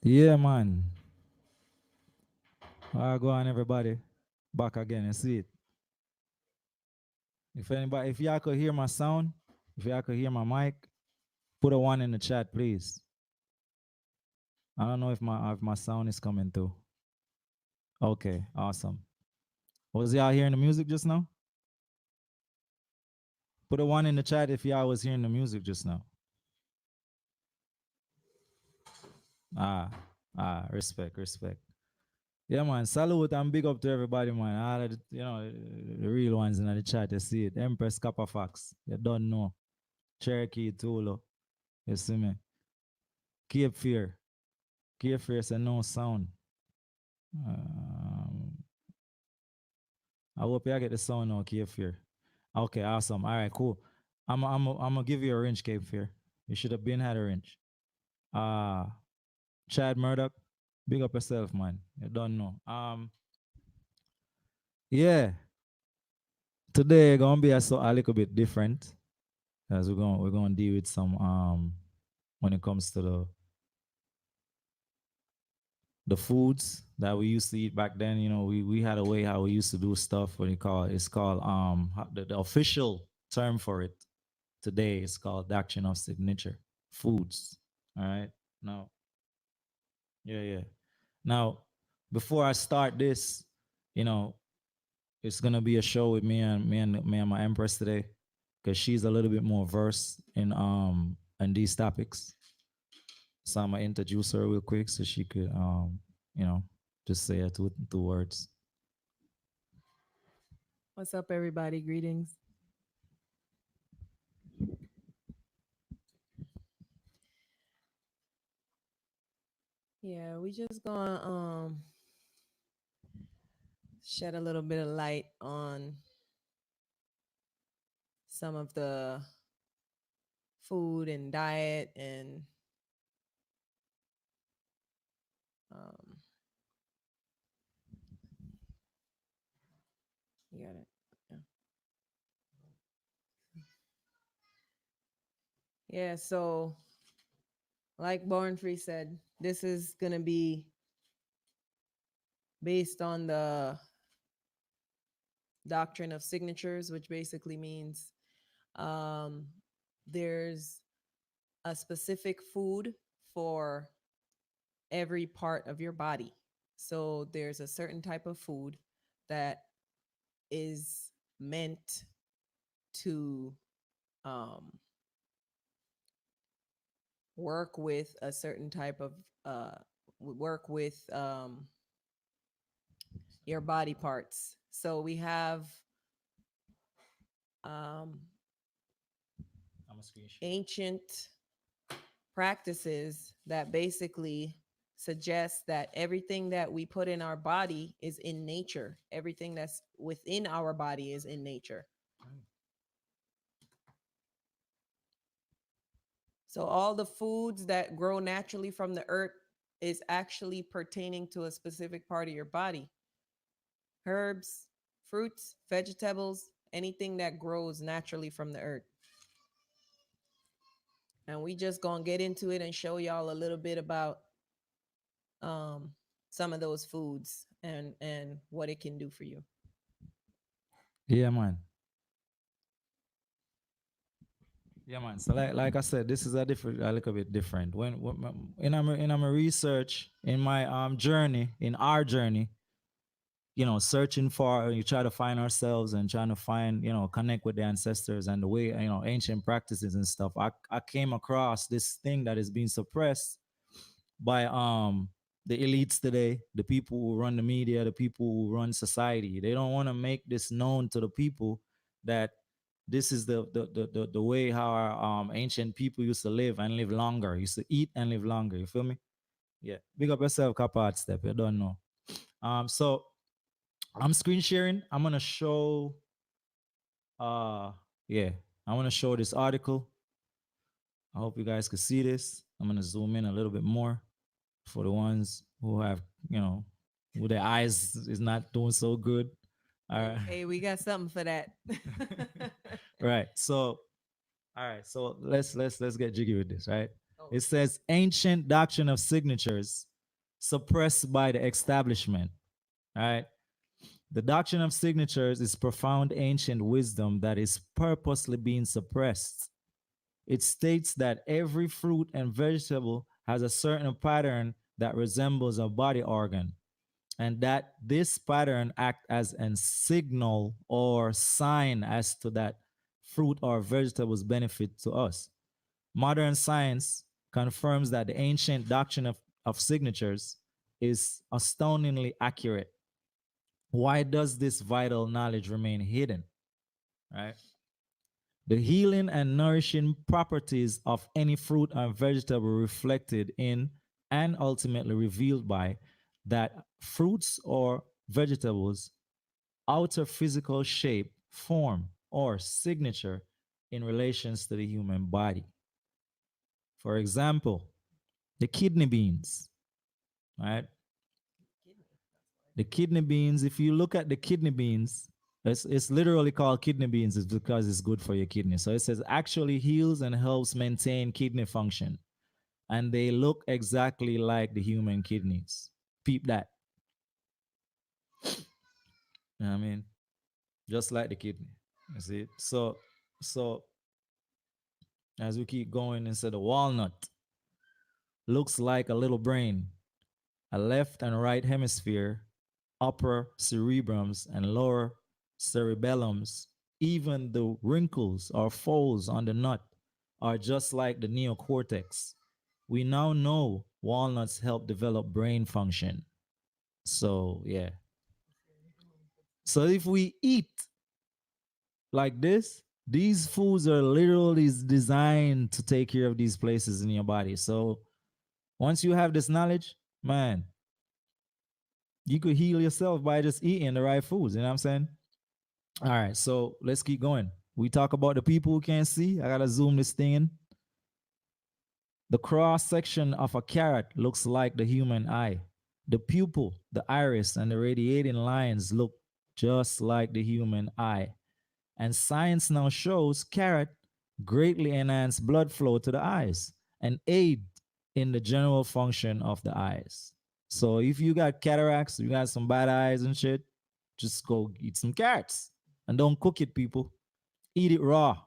Yeah, man. Go on, everybody. Back again and see it. If y'all could hear my sound, if y'all could hear my mic, put a one in the chat, please. I don't know if my sound is coming through. Okay, awesome. Was y'all hearing the music just now? Put a one in the chat if y'all was hearing the music just now. Ah, respect, respect. Yeah, man. Salute and big up to everybody, man. All of the real ones in the chat. You see it. Empress Kappa Fox. You don't know. Cherokee Tulu. You see me? Cape Fear. Cape Fear say no sound. Um, I hope you get the sound now, Cape Fear. Okay, awesome. All right, cool. I'm gonna give you a wrench, Cape Fear. You should have been had a wrench. Uh Chad Murdoch, big up yourself, man. You don't know. Yeah. Today gonna be a little bit different as we're gonna deal with some when it comes to the foods that we used to eat back then. We had a way how we used to do stuff. It's called the official term for it today is called doctrine of signature foods. All right. Now, yeah, yeah. Now, before I start this, you know, it's gonna be a show with me and my empress today, because she's a little bit more versed in these topics. So I'm gonna introduce her real quick so she could you know just say two words. What's up, everybody? Greetings. Yeah, we just gonna shed a little bit of light on some of the food and diet and um you got it. Yeah. Yeah, so like Born Free said, this is gonna be based on the doctrine of signatures, which basically means um there's a specific food for every part of your body. So there's a certain type of food that is meant to um, work with a certain type of work with your body parts. So we have um, I'm a screen share. ancient practices that basically suggest that everything that we put in our body is in nature. Everything that's within our body is in nature. So all the foods that grow naturally from the earth is actually pertaining to a specific part of your body. Herbs, fruits, vegetables, anything that grows naturally from the earth. And we just gonna get into it and show y'all a little bit about um, some of those foods and what it can do for you. Yeah, man. Yeah, man. So like I said, this is a little bit different. In my research, in my journey, in our journey, searching for, you try to find ourselves and trying to find, connect with the ancestors and the way, ancient practices and stuff. I came across this thing that is being suppressed by the elites today, the people who run the media, the people who run society. They don't want to make this known to the people that this is the way how our ancient people used to live and live longer, used to eat and live longer. You feel me? Yeah. Big up yourself, Kappa Step. You don't know. So I'm screen sharing. I'm gonna show uh yeah, I want to show this article. I hope you guys can see this. I'm gonna zoom in a little bit more for the ones who have, who their eyes is not doing so good. All right. Hey, we got something for that. Right. So, all right. So let's get jiggy with this, right? Oh, It says ancient doctrine of signatures suppressed by the establishment. Right? The doctrine of signatures is profound ancient wisdom that is purposely being suppressed. It states that every fruit and vegetable has a certain pattern that resembles a body organ, and that this pattern act as a signal or sign as to that fruit or vegetables benefit to us. Modern science confirms that the ancient doctrine of signatures is astoundingly accurate. Why does this vital knowledge remain hidden? Right? The healing and nourishing properties of any fruit and vegetable reflected in and ultimately revealed by that fruits or vegetables outer physical shape, form, or signature in relations to the human body. For example, the kidney beans, right? The kidney beans, if you look at the kidney beans, it's literally called kidney beans is because it's good for your kidney. So it says actually heals and helps maintain kidney function. And they look exactly like the human kidneys. Peep that. You know what I mean? Just like the kidney. You see? So as we keep going, instead of walnut, looks like a little brain, a left and right hemisphere, upper cerebrums and lower cerebellums. Even the wrinkles or folds on the nut are just like the neocortex. We now know walnuts help develop brain function. So, yeah. So, if we eat like this, these foods are literally designed to take care of these places in your body. So, once you have this knowledge, man, you could heal yourself by just eating the right foods. You know what I'm saying? All right, so let's keep going. We talk about the people who can't see. I gotta zoom this thing in. The cross section of a carrot looks like the human eye. The pupil, the iris, and the radiating lines look just like the human eye. And science now shows carrot greatly enhance blood flow to the eyes and aid in the general function of the eyes. So if you got cataracts, you got some bad eyes and shit, just go eat some carrots and don't cook it, people. Eat it raw.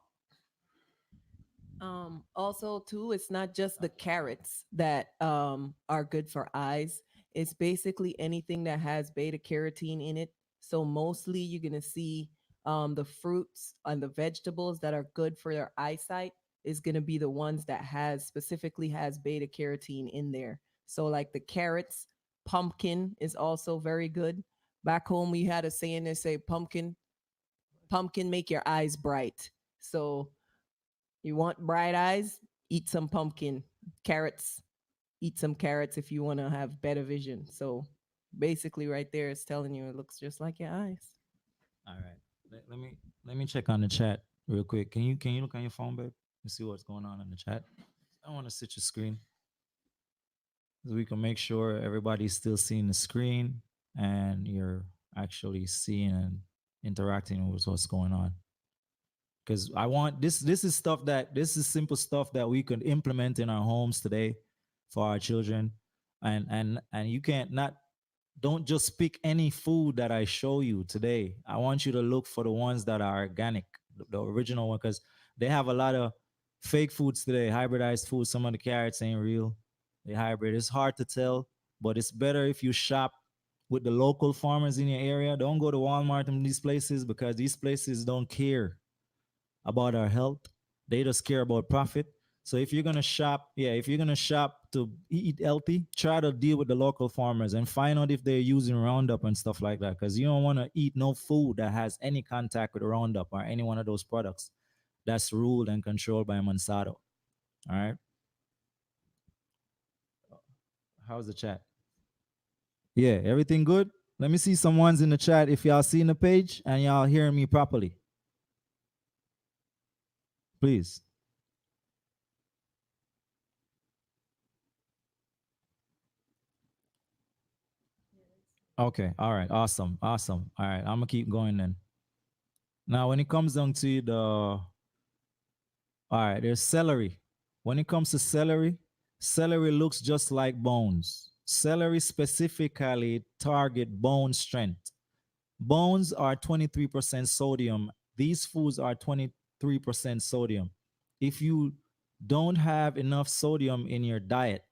Also, too, it's not just the carrots that are good for eyes. It's basically anything that has beta carotene in it. So mostly you're gonna see the fruits and the vegetables that are good for your eyesight is gonna be the ones that has specifically has beta carotene in there. So like the carrots, pumpkin is also very good. Back home we had a saying that say pumpkin make your eyes bright. So you want bright eyes? Eat some pumpkin. Carrots. Eat some carrots if you want to have better vision. So basically, right there, it's telling you it looks just like your eyes. All right. Let me check on the chat real quick. Can you look on your phone, babe, and see what's going on in the chat? I want to sit your screen so we can make sure everybody's still seeing the screen and you're actually seeing and interacting with what's going on. Because I want this is stuff that this is simple stuff that we could implement in our homes today for our children. And you can't not don't just pick any food that I show you today. I want you to look for the ones that are organic, the original one, because they have a lot of fake foods today, hybridized foods. Some of the carrots ain't real. They hybrid. It's hard to tell, but it's better if you shop with the local farmers in your area. Don't go to Walmart and these places because these places don't care about our health. They just care about profit. So if you're gonna shop, yeah, if you're gonna shop to eat healthy, try to deal with the local farmers and find out if they're using Roundup and stuff like that. Because you don't want to eat no food that has any contact with Roundup or any one of those products that's ruled and controlled by Monsanto. All right. How's the chat? Yeah, everything good? Let me see some ones in the chat if y'all seeing the page and y'all hearing me properly. Please. Okay. All right. Awesome. Awesome. All right. I'm gonna keep going then. Now, when it comes down to all right, there's celery. When it comes to celery, celery looks just like bones. Celery specifically target bone strength. Bones are 23% sodium. These foods are 23% sodium. If you don't have enough sodium in your diet,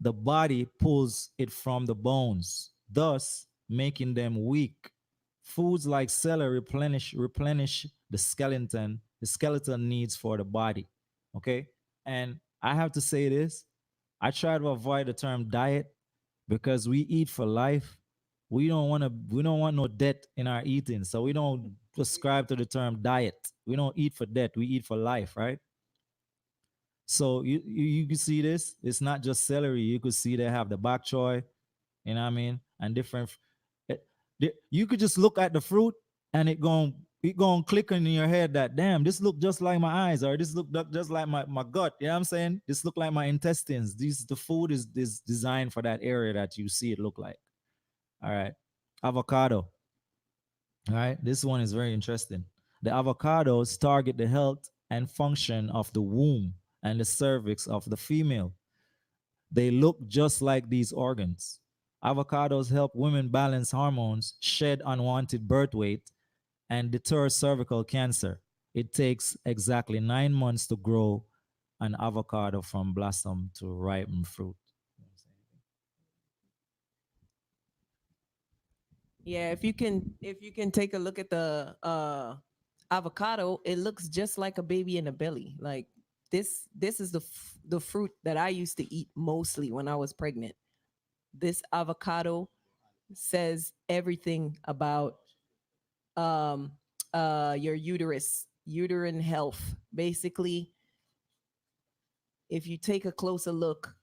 the body pulls it from the bones, thus making them weak. Foods like celery replenish the skeleton needs for the body. Okay? And I have to say this. I try to avoid the term diet because we eat for life. We don't want no debt in our eating. So we don't prescribe to the term diet. We don't eat for debt. We eat for life, right? So you can see this. It's not just celery. You could see they have the bok choy, you know what I mean, and different. You could just look at the fruit and it going click in your head that damn, this look just like my eyes, or this look just like my gut. You know what I'm saying? This look like my intestines. The food is designed for that area that you see it look like. All right, avocado. All right, this one is very interesting. The avocados target the health and function of the womb and the cervix of the female. They look just like these organs. Avocados help women balance hormones, shed unwanted birth weight, and deter cervical cancer. It takes exactly 9 months to grow an avocado from blossom to ripen fruit. Yeah, if you can take a look at the avocado, it looks just like a baby in a belly. Like this is the fruit that I used to eat mostly when I was pregnant. This avocado says everything about um your uterine health. Basically, if you take a closer look,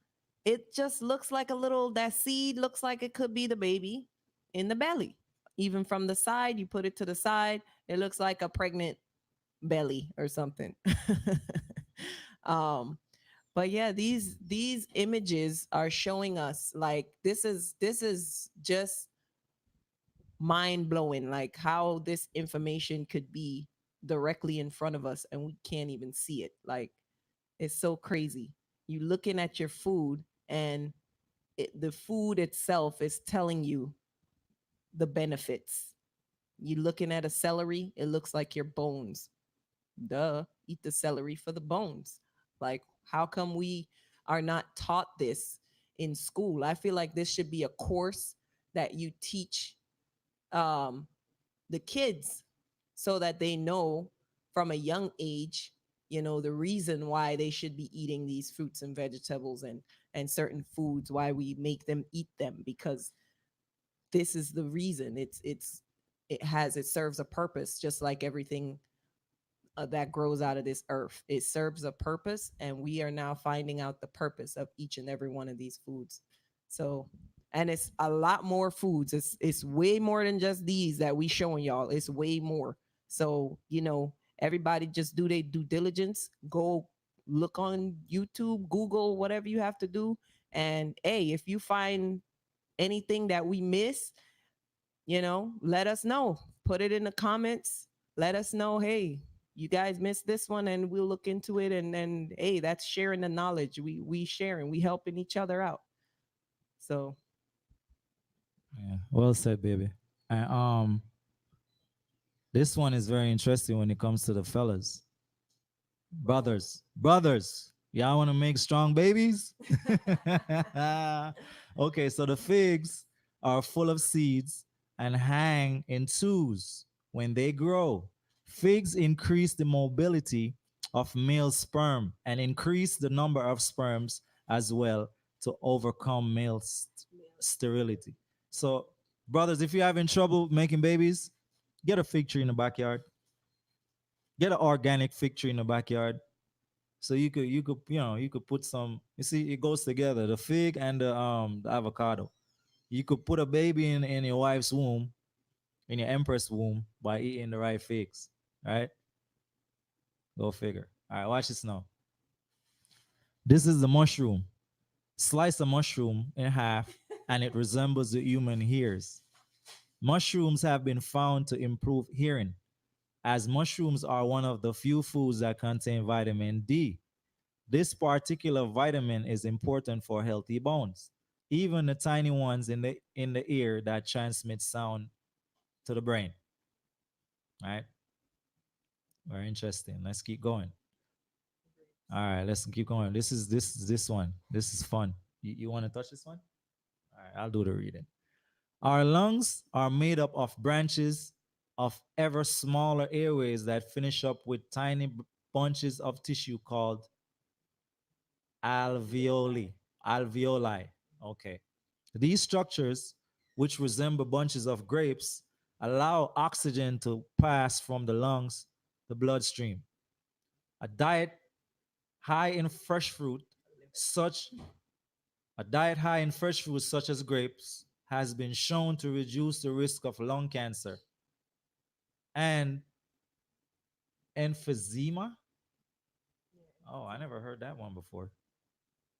it just looks like a little, that seed looks like it could be the baby in the belly. Even from the side, you put it to the side, it looks like a pregnant belly or something. um but yeah, these images are showing us, like, this is just mind blowing, like how this information could be directly in front of us and we can't even see it. Like, it's so crazy. You looking at your food, and the food itself is telling you the benefits. You looking at a celery, it looks like your bones. Duh, eat the celery for the bones. Like, how come we are not taught this in school? I feel like this should be a course that you teach um the kids, so that they know from a young age, the reason why they should be eating these fruits and vegetables, and certain foods, why we make them eat them, because this is the reason. It serves a purpose, just like everything that grows out of this earth. It serves a purpose, and we are now finding out the purpose of each and every one of these foods. So, and it's a lot more foods. It's way more than just these that we showing y'all. It's way more. So, everybody just do their due diligence. Go look on YouTube, Google, whatever you have to do. And hey, if you find anything that we miss, let us know. Put it in the comments. Let us know, hey, you guys missed this one, and we'll look into it. And then, hey, that's sharing the knowledge. We sharing, we helping each other out. So Yeah, well said, baby. And this one is very interesting when it comes to the fellas. Brothers, y'all want to make strong babies? Okay, so the figs are full of seeds and hang in twos when they grow. Figs increase the mobility of male sperm and increase the number of sperms as well to overcome male sterility. So, brothers, if you're having trouble making babies, get a fig tree in the backyard. Get an organic fig tree in the backyard. So you could put some. You see, it goes together. The fig and the avocado. You could put a baby in your wife's womb, in your empress womb, by eating the right figs. Right? Go figure. All right, watch this now. This is the mushroom. Slice a mushroom in half, and it resembles the human ears. Mushrooms have been found to improve hearing, as mushrooms are one of the few foods that contain vitamin D. This particular vitamin is important for healthy bones. even the tiny ones in the ear that transmit sound to the brain. Right? Very interesting. Let's keep going. All right, let's keep going. This one. This is fun. You want to touch this one? All right, I'll do the reading. Our lungs are made up of branches of ever smaller airways that finish up with tiny bunches of tissue called alveoli. Alveoli. Okay. These structures, which resemble bunches of grapes, allow oxygen to pass from the lungs to bloodstream. A diet high in fresh fruit, such a diet high in fresh fruits such as grapes has been shown to reduce the risk of lung cancer and emphysema. Oh, I never heard that one before.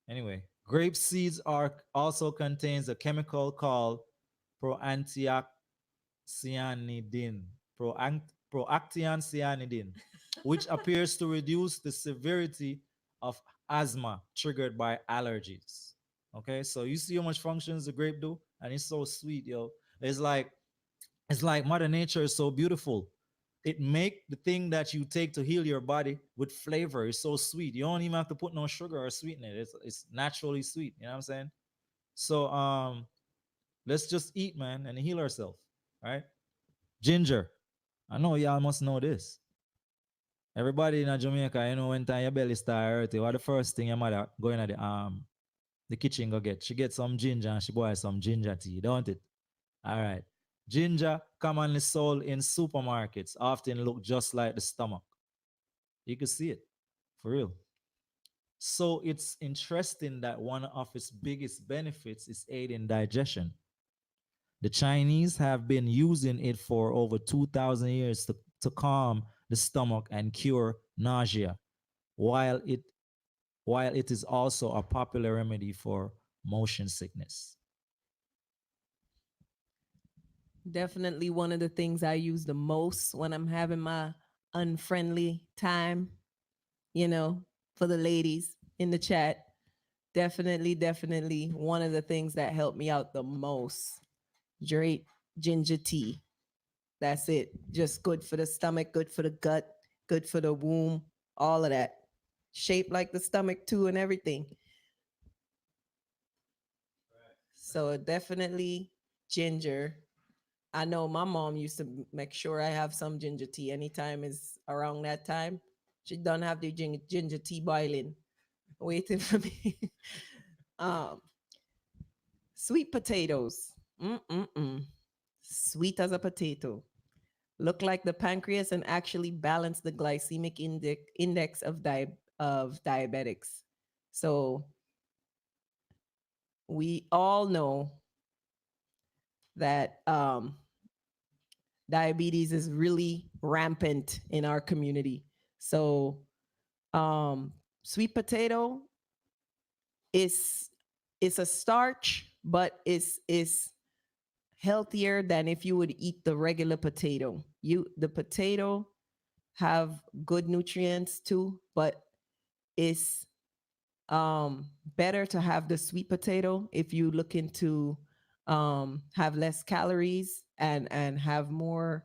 Anyway, grape seeds are also contains a chemical called proantioxidase cyanidin, proactinoxidin, which appears to reduce the severity of asthma triggered by allergies. Okay, so you see how much functions the grape do, and it's so sweet, yo. It's like it's like Mother Nature is so beautiful. It make the thing that you take to heal your body with flavor. It's so sweet. You don't even have to put no sugar or sweeten it. It's naturally sweet. You know what I'm saying? So let's just eat, man, and heal ourselves. Right? Ginger. I know y'all must know this. Everybody in Jamaica, you know, when time your belly start hurting, what the first thing your mother going at the kitchen go get? She get some ginger and she boils some ginger tea, don't it? All right. Ginger, commonly sold in supermarkets, often look just like the stomach. You can see it, for real. So it's interesting that one of its biggest benefits is aid in digestion. The Chinese have been using it for over 2,000 years to calm the stomach and cure nausea, while it while it is also a popular remedy for motion sickness. Definitely one of the things I use the most when I'm having my unfriendly time, you know, for the ladies in the chat. Definitely one of the things that helped me out the most. Straight ginger tea. That's it. Just good for the stomach, good for the gut, good for the womb, all of that. Shaped like the stomach too and everything. So definitely ginger. I know my mom used to make sure I have some ginger tea anytime is around that time. She done have the ginger tea boiling, waiting for me. um, Sweet potatoes. Mm-mm-mm. Sweet as a potato. Look like the pancreas and actually balance the glycemic index of diabetics. So we all know that diabetes is really rampant in our community. So sweet potato is it's a starch, but it's healthier than if you would eat the regular potato. The potato have good nutrients too, but it's better to have the sweet potato if you look into have less calories and have more,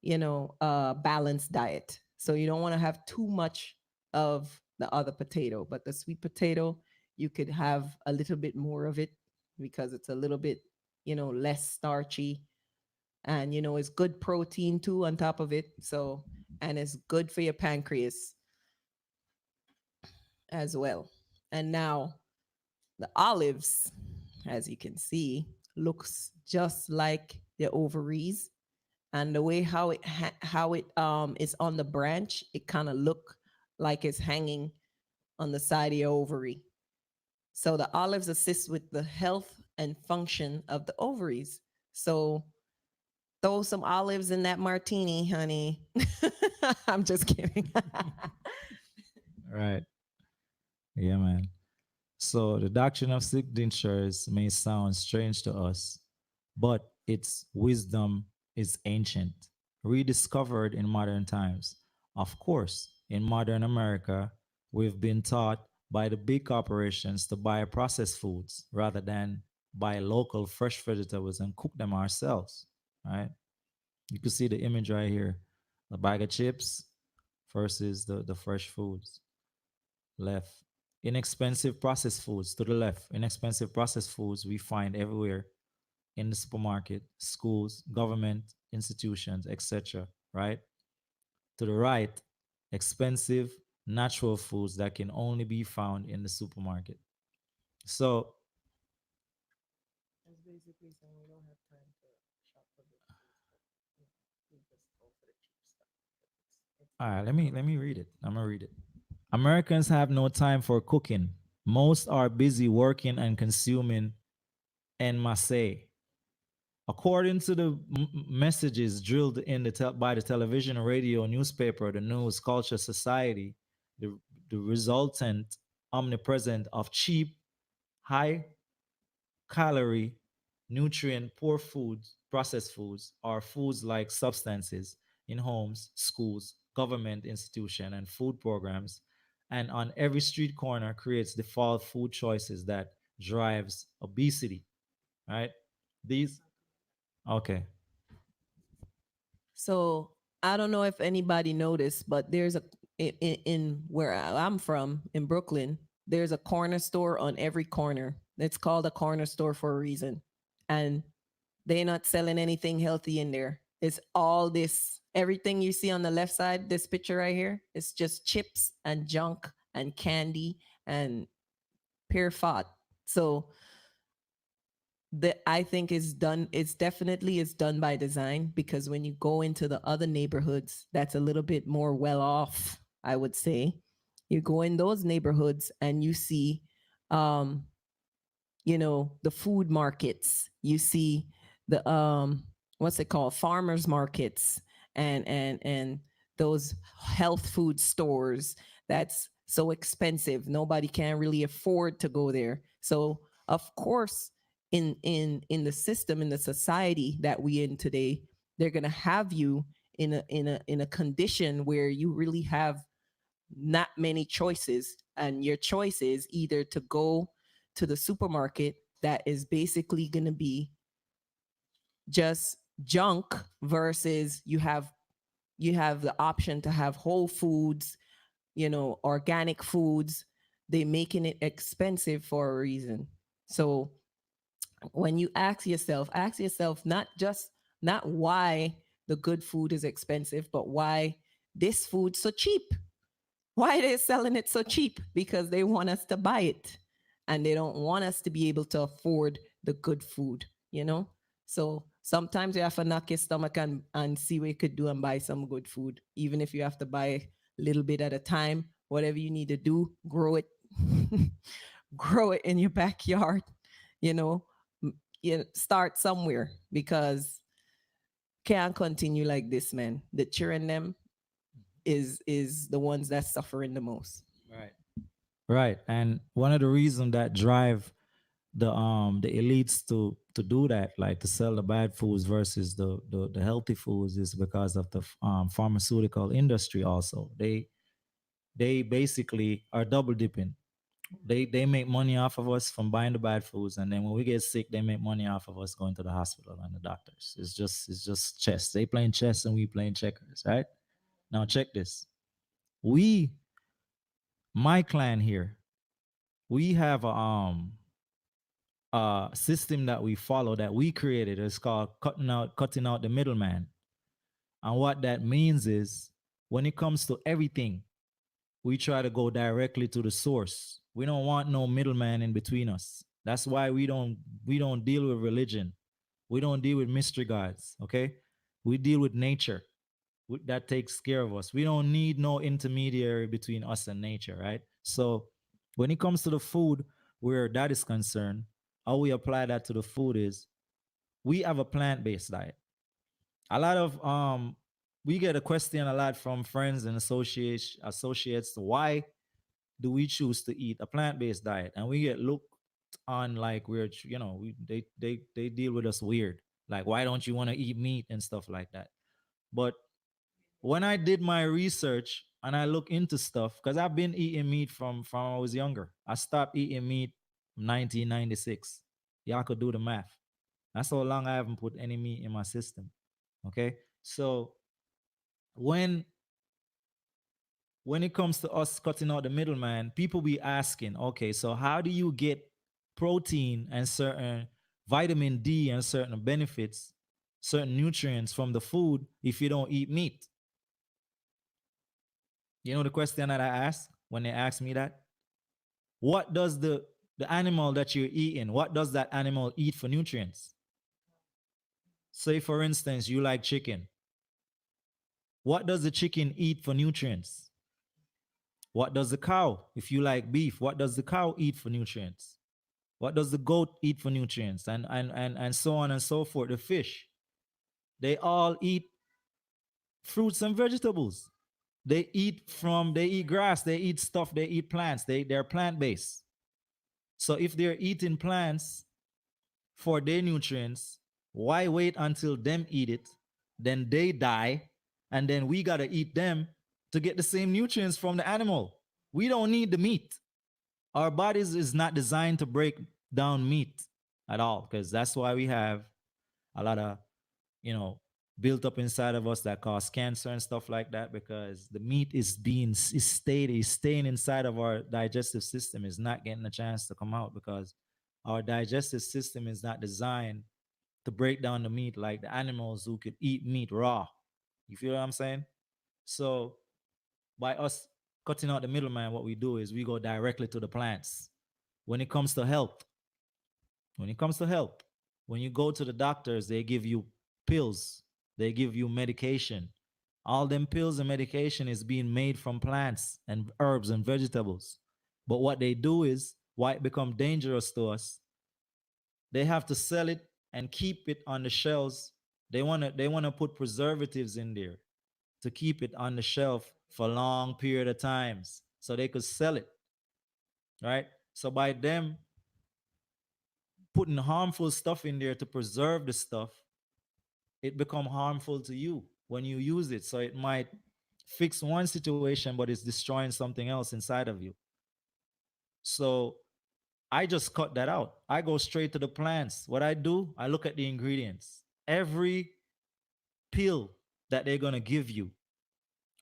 balanced diet. So you don't want to have too much of the other potato, but the sweet potato, you could have a little bit more of it because it's a little bit, less starchy, and it's good protein too on top of it. So, and it's good for your pancreas as well. And now the olives, as you can see, looks just like the ovaries, and the way how it is on the branch, it kind of look like it's hanging on the side of your ovary. So the olives assist with the health and function of the ovaries. So throw some olives in that martini, honey. I'm just kidding. Right. Yeah, man. So the doctrine of signatures may sound strange to us, but its wisdom is ancient, rediscovered in modern times. Of course, in modern America, we've been taught by the big corporations to buy processed foods rather than buy local fresh vegetables and cook them ourselves, right? You can see the image right here. The bag of chips versus the fresh foods. Left. Inexpensive processed foods to the left. Inexpensive processed foods we find everywhere in the supermarket, schools, government institutions, etc. Right? To the right, expensive natural foods that can only be found in the supermarket. So, That's basically saying we don't have time to shop for good foods, but we just go for the cheap stuff. It's all right, easy for let us. me read it. I'm gonna read it. Americans have no time for cooking. Most are busy working and consuming en masse. According to the messages drilled in by the television, radio, newspaper, the news, culture, society, the, the resultant omnipresent of cheap, high calorie, nutrient poor foods, processed foods, are foods like substances in homes, schools, government institution, and food programs, and on every street corner creates default food choices that drives obesity. Right? These okay. So I don't know if anybody noticed, but there's a in where I'm from in Brooklyn, there's a corner store on every corner. It's called a corner store for a reason, and they're not selling anything healthy in there. It's all this everything you see on the left side. This picture right here, it's just chips and junk and candy and pure fat. So that I think is done, it's definitely is done by design, because when you go into the other neighborhoods that's a little bit more well off, I would say, you go in those neighborhoods and you see um the food markets, you see the what's it called, farmers markets, and those health food stores that's so expensive nobody can really afford to go there. So of course, in the system, in the society that we in today, they're going to have you in a condition where you really have not many choices, and your choice is either to go to the supermarket that is basically going to be just junk, versus you have the option to have whole foods, organic foods. They making it expensive for a reason. So when you ask yourself not why the good food is expensive, but why this food so cheap. Why are they selling it so cheap? Because they want us to buy it, and they don't want us to be able to afford the good food. So sometimes you have to knock your stomach and see what you could do and buy some good food, even if you have to buy a little bit at a time. Whatever you need to do, grow it, grow it in your backyard. You know, start somewhere, because can't continue like this, man. The children them is the ones that's suffering the most. Right. Right. And one of the reasons that drive the elites to do that, like to sell the bad foods versus the healthy foods, is because of the pharmaceutical industry also. They basically are double dipping. They make money off of us from buying the bad foods, and then when we get sick, they make money off of us going to the hospital and the doctors. It's just chess. They playing chess and we playing checkers, right? Now check this. We, my clan here, we have a system that we follow that we created. It's called cutting out the middleman. And what that means is when it comes to everything, we try to go directly to the source. We don't want no middleman in between us. That's why we don't deal with religion. We don't deal with mystery gods, okay? We deal with nature. That takes care of us. We don't need no intermediary between us and nature, right? So when it comes to the food, where that is concerned, how we apply that to the food is we have a plant-based diet. A lot of we get a question a lot from friends and associates, why do we choose to eat a plant-based diet? And we get looked on like we're, they deal with us weird. Like, why don't you want to eat meat and stuff like that? But when I did my research and I look into stuff, because I've been eating meat from I was younger. I stopped eating meat 1996. Y'all could do the math. That's how long I haven't put any meat in my system. Okay. So when when it comes to us cutting out the middleman, people be asking, okay, so how do you get protein and certain vitamin D and certain benefits, certain nutrients from the food if you don't eat meat? You know the question that I ask when they ask me that? What does the animal that you're eating, what does that animal eat for nutrients? Say for instance, you like chicken. What does the chicken eat for nutrients? What does the cow? If you like beef, what does the cow eat for nutrients? What does the goat eat for nutrients? And so on and so forth. The fish, they all eat fruits and vegetables. They eat grass, they eat stuff, they eat plants. They're plant-based. So if they're eating plants for their nutrients, why wait until them eat it, then they die, and then we gotta eat them to get the same nutrients from the animal? We don't need the meat. Our bodies is not designed to break down meat at all, because that's why we have a lot of, you know, built up inside of us that cause cancer and stuff like that, because the meat is staying inside of our digestive system, is not getting a chance to come out, because our digestive system is not designed to break down the meat like the animals who could eat meat raw. You feel what I'm saying? So by us cutting out the middleman, what we do is we go directly to the plants. When it comes to health, when it comes to health, when you go to the doctors, they give you pills, they give you medication. All them pills and medication is being made from plants and herbs and vegetables. But what they do is, why it become dangerous to us, they have to sell it and keep it on the shelves. They wanna put preservatives in there to keep it on the shelf for a long period of times so they could sell it, right? So by them putting harmful stuff in there to preserve the stuff, it become harmful to you when you use it. So it might fix one situation, but it's destroying something else inside of you. So I just cut that out. I go straight to the plants. What I do, I look at the ingredients. Every pill that they're gonna give you,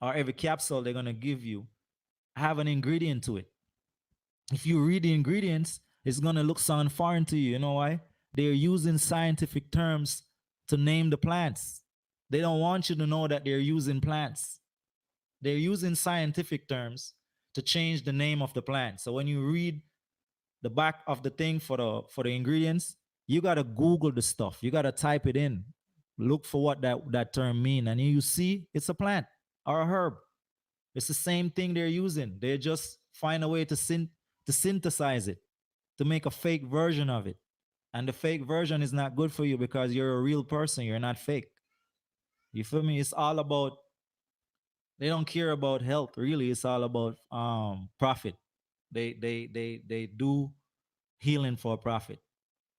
or every capsule they're gonna give you, have an ingredient to it. If you read the ingredients, it's gonna look sound foreign to you. You know why? They're using scientific terms to name the plants. They don't want you to know that they're using plants. They're using scientific terms to change the name of the plant. So when you read the back of the thing for the ingredients, you gotta Google the stuff. You gotta type it in, look for what that term mean, and you see it's a plant or a herb. It's the same thing they're using. They just find a way to synthesize it, to make a fake version of it. And the fake version is not good for you because you're a real person. You're not fake. You feel me? It's all about, they don't care about health. Really, it's all about profit. They do healing for profit.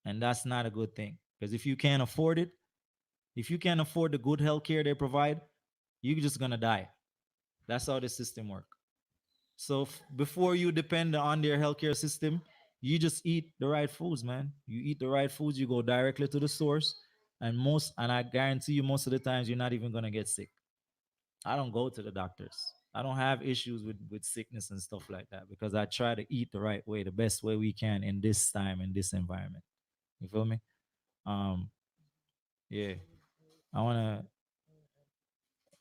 And that's not a good thing. Because if you can't afford it, if you can't afford the good health care they provide, you're just gonna die. That's how the system works. So before you depend on their healthcare system, you just eat the right foods, man. You eat the right foods, you go directly to the source, and I guarantee you most of the times you're not even gonna get sick. I don't go to the doctors. I don't have issues with sickness and stuff like that because I try to eat the right way, the best way we can in this time, in this environment. You feel me? Um, yeah. I wanna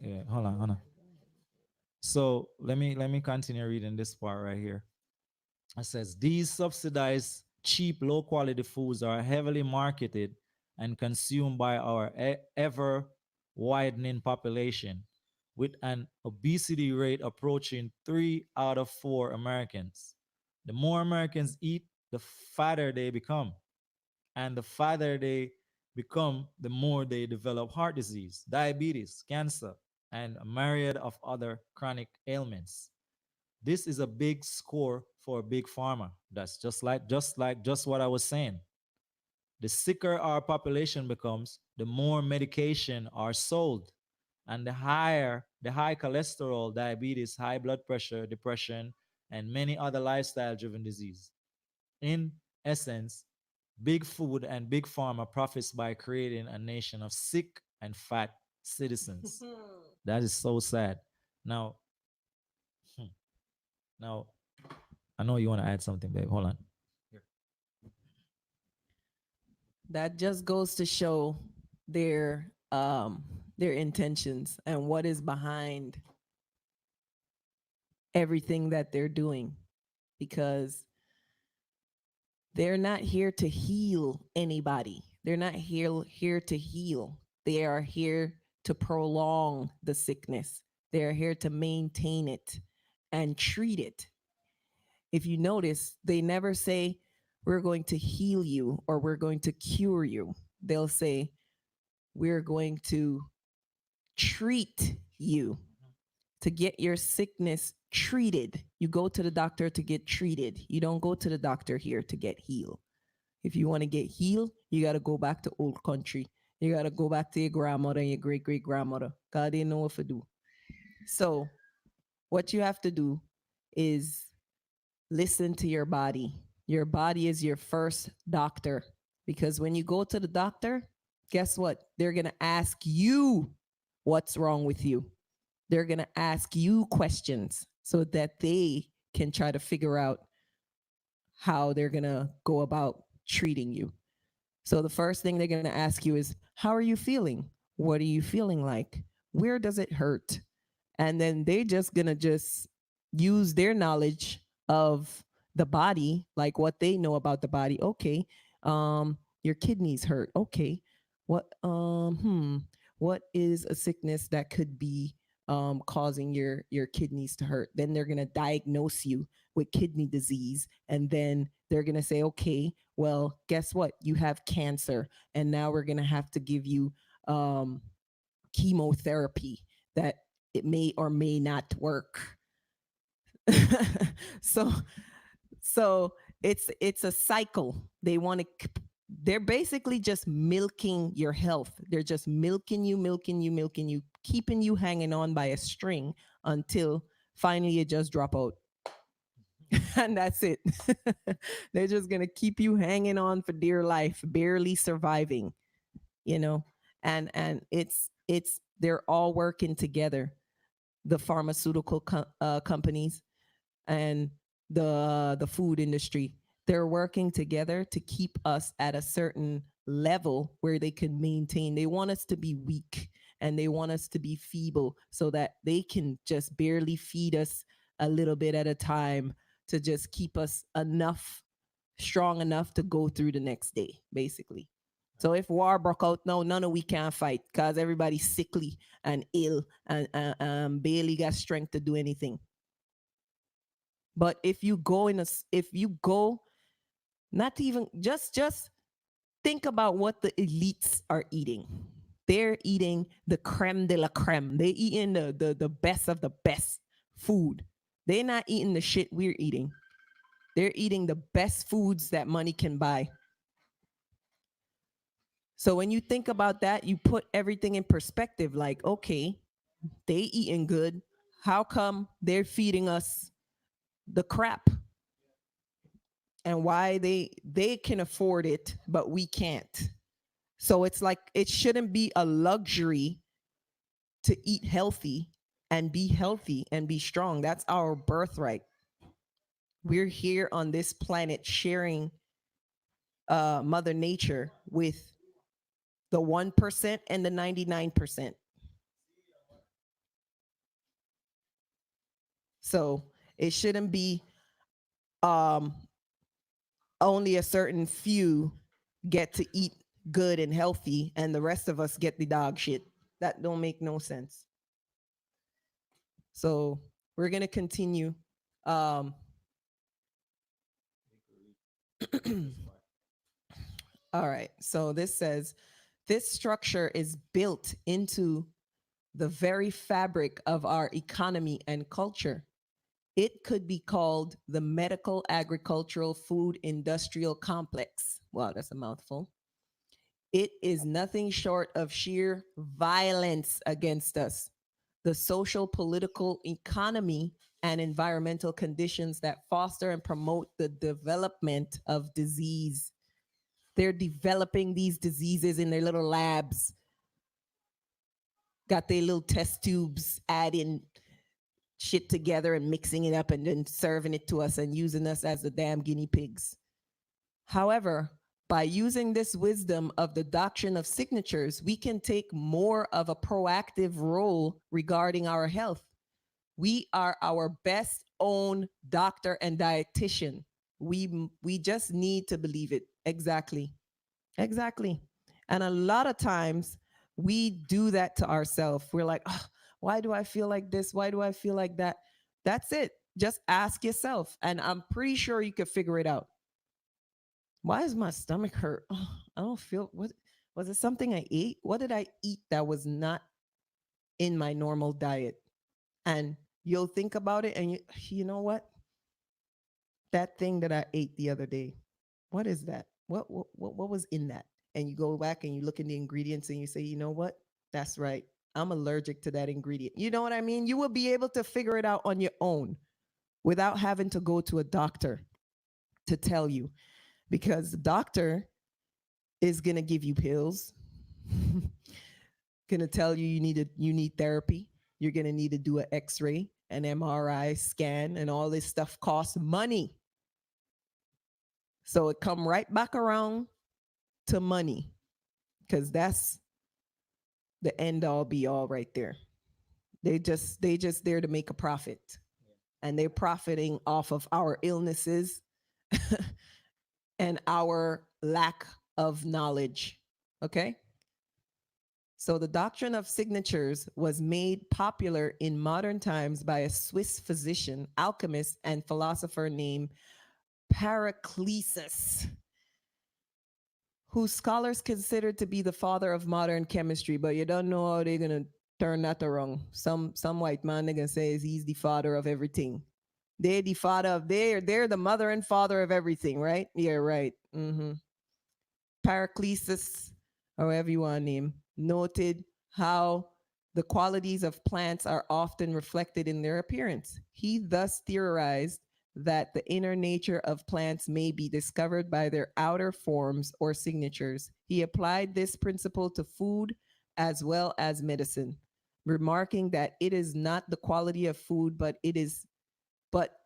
yeah, hold on. So let me continue reading this part right here. It says these subsidized, cheap, low quality foods are heavily marketed and consumed by our ever widening population, with an obesity rate approaching 3 out of 4 Americans. The more Americans eat, the fatter they become. And the fatter they become, the more they develop heart disease, diabetes, cancer, and a myriad of other chronic ailments. This is a big score for a big pharma. That's just what I was saying. The sicker our population becomes, the more medication are sold. And the high cholesterol, diabetes, high blood pressure, depression, and many other lifestyle driven disease. In essence, big food and big pharma profits by creating a nation of sick and fat citizens. That is so sad. Now, hmm, now I know you want to add something, babe. Hold on. That just goes to show their intentions and what is behind everything that they're doing, because they're not here to heal anybody. They're not here to heal. They are here to prolong the sickness. They are here to maintain it and treat it. If you notice, they never say, we're going to heal you or we're going to cure you. They'll say, we're going to treat you, to get your sickness treated. You go to the doctor to get treated. You don't go to the doctor here to get healed. If you want to get healed, you got to go back to old country. You got to go back to your grandmother and your great great grandmother. God didn't know what to do. So, what you have to do is listen to your body. Your body is your first doctor, because when you go to the doctor, guess what? They're going to ask you what's wrong with you. They're going to ask you questions so that they can try to figure out how they're going to go about treating you. So the first thing they're going to ask you is, how are you feeling? What are you feeling like? Where does it hurt? And then they just going to just use their knowledge of the body, like what they know about the body. Okay, your kidneys hurt. Okay, what what is a sickness that could be causing your kidneys to hurt? Then they're gonna diagnose you with kidney disease, and then they're gonna say, okay, well, guess what? You have cancer, and now we're gonna have to give you chemotherapy that it may or may not work. so so it's a cycle. They're basically just milking your health. They're just milking you, keeping you hanging on by a string until finally you just drop out. And that's it. They're just going to keep you hanging on for dear life, barely surviving, you know. And it's they're all working together. The pharmaceutical companies and the food industry, they're working together to keep us at a certain level where they can maintain. They want us to be weak and they want us to be feeble so that they can just barely feed us a little bit at a time to just keep us enough strong enough to go through the next day, basically. So if war broke out now, none of we can fight because everybody's sickly and ill and barely got strength to do anything. But if you go if you go, not even just think about what the elites are eating. They're eating the creme de la creme. They're eating the best of the best food. They're not eating the shit we're eating. They're eating the best foods that money can buy. So when you think about that, you put everything in perspective. Like, okay, they eating good. How come they're feeding us the crap? And why they can afford it but we can't? So it's like it shouldn't be a luxury to eat healthy and be strong. That's our birthright. We're here on this planet sharing mother nature with the 1% and the 99%. So it shouldn't be um only a certain few get to eat good and healthy and the rest of us get the dog shit. That don't make no sense. So we're going to continue. Um, all right. So this says this structure is built into the very fabric of our economy and culture. It could be called the medical agricultural food industrial complex. Wow, that's a mouthful. It is nothing short of sheer violence against us. The social, political, economy, and environmental conditions that foster and promote the development of disease. They're developing these diseases in their little labs, got their little test tubes, adding shit together and mixing it up and then serving it to us and using us as the damn guinea pigs. However, by using this wisdom of the doctrine of signatures, we can take more of a proactive role regarding our health. We are our best own doctor and dietitian. We just need to believe it. Exactly. Exactly. And a lot of times we do that to ourselves. We're like, oh, why do I feel like this? Why do I feel like that? That's it. Just ask yourself. And I'm pretty sure you could figure it out. Why is my stomach hurt? Oh, I don't feel what was it something I ate? What did I eat that was not in my normal diet? And you'll think about it and you know what? That thing that I ate the other day. What is that? What was in that? And you go back and you look in the ingredients and you say, you know what? That's right. I'm allergic to that ingredient. You know what I mean? You will be able to figure it out on your own without having to go to a doctor to tell you, because the doctor is going to give you pills, going to tell you you need therapy. You're going to need to do an x-ray, an MRI scan, and all this stuff costs money. So it come right back around to money, because that's the end all be all right there. They just there to make a profit, and they're profiting off of our illnesses and our lack of knowledge. Okay? So the doctrine of signatures was made popular in modern times by a Swiss physician, alchemist, and philosopher named Paracelsus, who scholars consider to be the father of modern chemistry, but you don't know how they're gonna turn that around. Some white man they're gonna say is he's the father of everything. They're the father of they're the mother and father of everything, right? Yeah, right. Paracelsus, however you want to name, noted how the qualities of plants are often reflected in their appearance. He thus theorized that the inner nature of plants may be discovered by their outer forms or signatures. He applied this principle to food as well as medicine, remarking that it is not the quality of food, but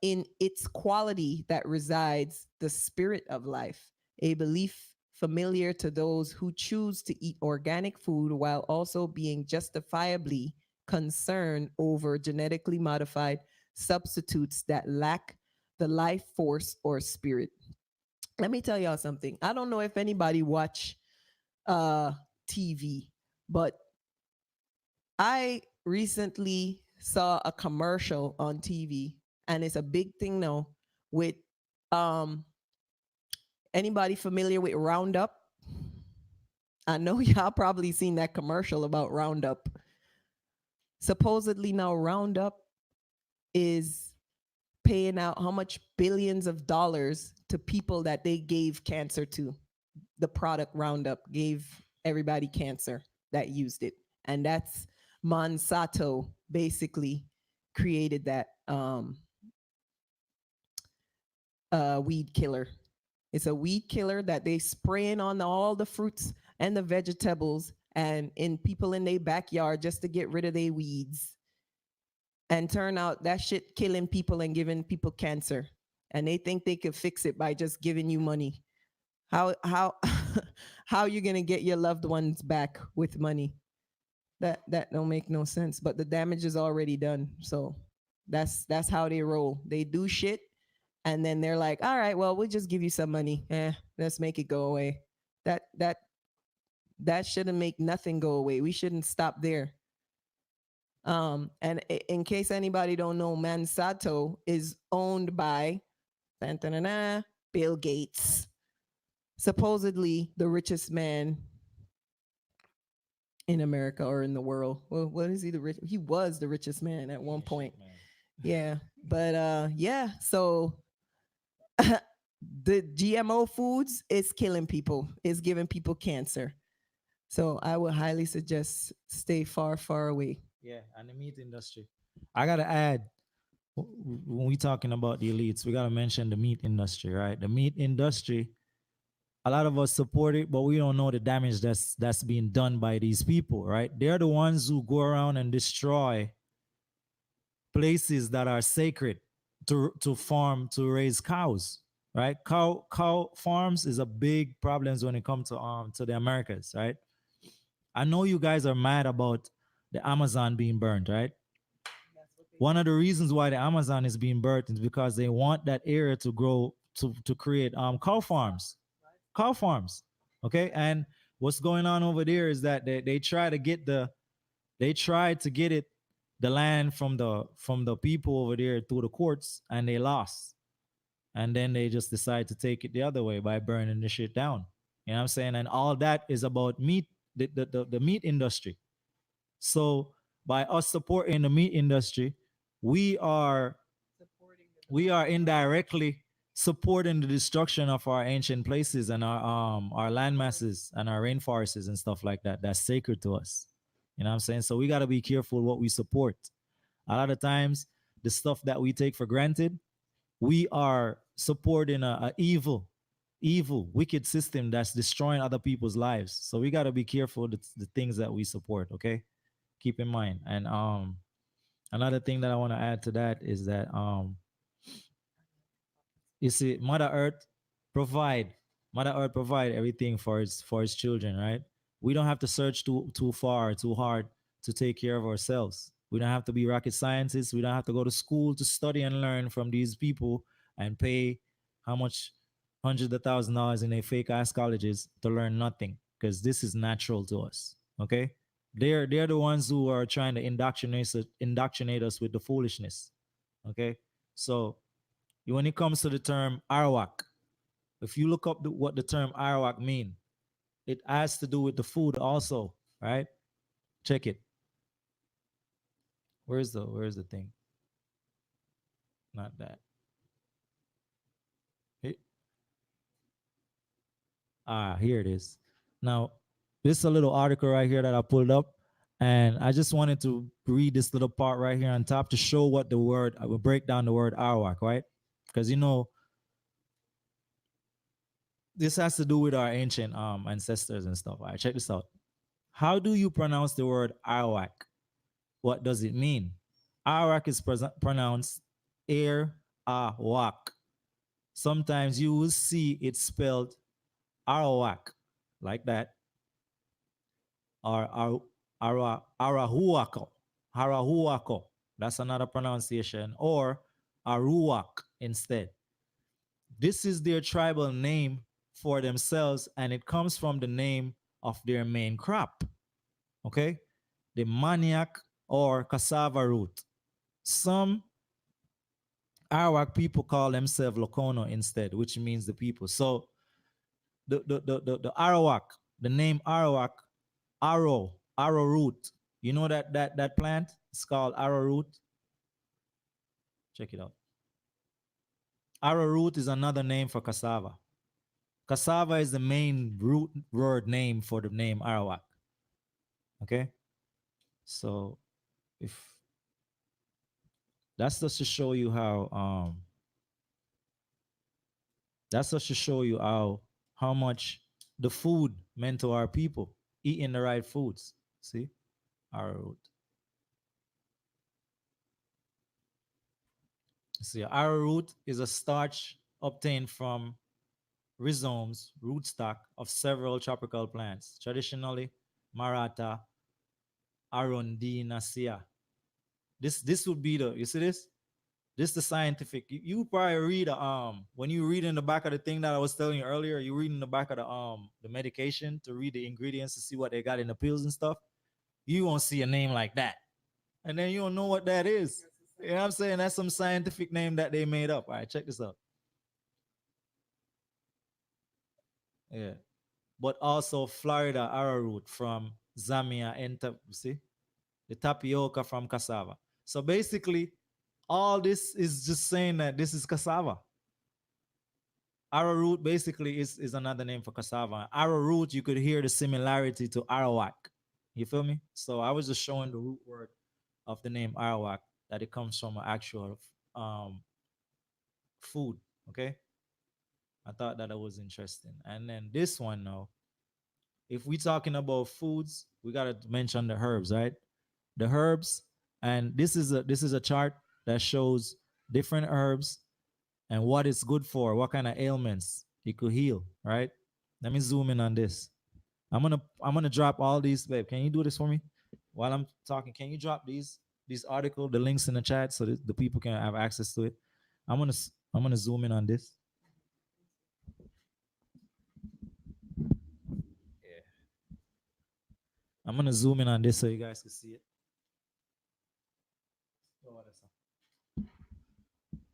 in its quality that resides the spirit of life, a belief familiar to those who choose to eat organic food while also being justifiably concerned over genetically modified substitutes that lack the life force or spirit. Let me tell y'all something. I don't know if anybody watch uh TV, but I recently saw a commercial on TV, and it's a big thing now with um anybody familiar with Roundup? I know y'all probably seen that commercial about Roundup. Supposedly now Roundup is paying out how much billions of dollars to people that they gave cancer to. The product Roundup gave everybody cancer that used it. And that's Monsanto basically created that weed killer. It's a weed killer that they spraying on all the fruits and the vegetables and in people in their backyard just to get rid of their weeds. And turn out that shit killing people and giving people cancer. And they think they could fix it by just giving you money. How how you gonna get your loved ones back with money? That don't make no sense. But the damage is already done. So that's how they roll. They do shit and then they're like, all right, well, we'll just give you some money. Let's make it go away. That that that shouldn't make nothing go away. We shouldn't stop there. And in case anybody don't know, Monsanto is owned by Bill Gates, supposedly the richest man in America or in the world. Well, what is he the rich? He was the richest man at one point. Yeah, but yeah. So the GMO foods is killing people. It's giving people cancer. So I would highly suggest stay far, far away. Yeah, and the meat industry. I gotta add, when we talking about the elites, we gotta mention the meat industry, right? The meat industry, a lot of us support it, but we don't know the damage that's being done by these people, right? They're the ones who go around and destroy places that are sacred to farm to raise cows, right? Cow farms is a big problem when it comes to the Americas, right? I know you guys are mad about the Amazon being burned, right? One of the reasons why the Amazon is being burnt is because they want that area to grow to create cow farms. Cow farms. Okay. And what's going on over there is that they try to get the land from the people over there through the courts, and they lost. And then they just decide to take it the other way by burning the shit down. You know what I'm saying? And all that is about meat, the meat industry. So by us supporting the meat industry, we are we are indirectly supporting the destruction of our ancient places and our land masses and our rainforests and stuff like that. That's sacred to us. You know what I'm saying? So we gotta be careful what we support. A lot of times, the stuff that we take for granted, we are supporting a evil, wicked system that's destroying other people's lives. So we gotta be careful the things that we support. Okay, keep in mind. And another thing that I want to add to that is that you see, provide Mother Earth provide everything for its children, right? We don't have to search too far, too hard to take care of ourselves. We don't have to be rocket scientists. We don't have to go to school to study and learn from these people and pay how much hundreds of $1,000s in a fake ass colleges to learn nothing, because this is natural to us. Okay, they're the ones who are trying to indoctrinate us with the foolishness. Okay, so when it comes to the term Arawak, if you look up what the term Arawak mean, it has to do with the food also, right? Check it. Where's the thing? Not that. Hey, here it is. Now, this is a little article right here that I pulled up, and I just wanted to read this little part right here on top to show what the word. I will break down the word Arawak, right? Because this has to do with our ancient ancestors and stuff. All right, check this out. How do you pronounce the word Arawak? What does it mean? Arak is pronounced air awak. Sometimes you will see it spelled Arawak, like that, or Arahuako. Harahuako. That's another pronunciation, or Aruak instead. This is their tribal name for themselves, and it comes from the name of their main crop. Okay? The maniac or cassava root. Some Arawak people call themselves Lokono instead, which means the people. So the Arawak, the name Arawak, arrow root. You know that plant? It's called arrow root. Check it out. Arrow root is another name for cassava. Cassava is the main root word name for the name Arawak. Okay? So if that's just to show you how much the food meant to our people, eating the right foods. See, arrowroot. See, arrowroot is a starch obtained from rhizomes, rootstock of several tropical plants, traditionally Maratha arundinacea. This would be the, you see this? This the scientific. You probably read when you read in the back of the thing that I was telling you earlier. You read in the back of the medication to read the ingredients to see what they got in the pills and stuff. You won't see a name like that, and then you don't know what that is. You know what I'm saying? That's some scientific name that they made up. All right, check this out. Yeah, but also Florida arrowroot from Zamia and see the tapioca from cassava. So basically, all this is just saying that this is cassava. Arrowroot basically is another name for cassava. Arrowroot, you could hear the similarity to arawak. You feel me? So I was just showing the root word of the name arawak, that it comes from an actual um, food. Okay, I thought that was interesting. And then this one now, if we talking about foods, we gotta mention the herbs, right? The herbs, and this is a chart that shows different herbs and what it's good for, what kind of ailments it could heal, right? Let me zoom in on this. I'm gonna drop all these, babe. Can you do this for me while I'm talking? Can you drop these article, the links in the chat, so that the people can have access to it? I'm gonna zoom in on this. Yeah. I'm gonna zoom in on this so you guys can see it.